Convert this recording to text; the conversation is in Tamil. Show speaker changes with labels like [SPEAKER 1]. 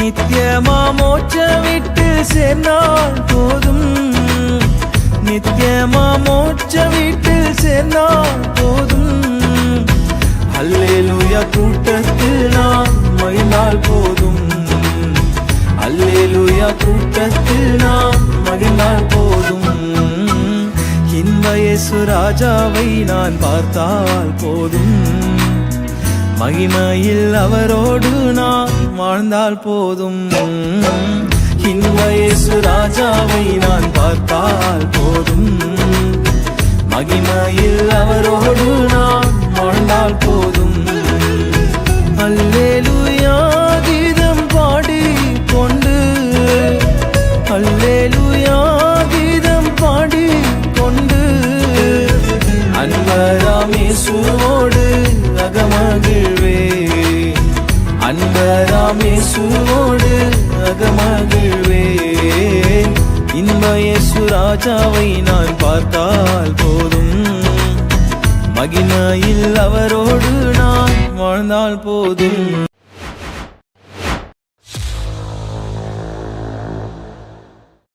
[SPEAKER 1] நித்தியமா மோட்ச விட்டு சேர்ந்தால் போதும், நித்தியமா மோட்ச விட்டு சேர்ந்தால் போதும். அல்லேலூயா கூட்டத்தில் நாம் மகிழ்ந்தால் போதும், அல்லேலூயா கூட்டத்தில் நாம் மகிழ்ந்தால் போதும். இன்ப இயேசு ராஜாவை நான் பார்த்தால் போதும், மகிமையில் அவரோடு நான் வாழ்ந்தால் போதும். இன்ப இயேசு ராஜாவை நான் பார்த்தால் போதும், மகிமையில் அவரோடு நான் வாழ்ந்தால் போதும். அல்லேலூயா கீதம் பாடி கொண்டு, அல்லேலூயா கீதம் பாடி கொண்டு, அன்பராம் இயேசுவோடு அகமகிழ்வே, அன்பராம் இயேசுவோடு அகமகிழ்வே. இன்ப இயேசு ராஜாவை நான் பார்த்தால் போதும், மகிமையில் அவரோடு நான் வாழ்ந்தால் போதும்.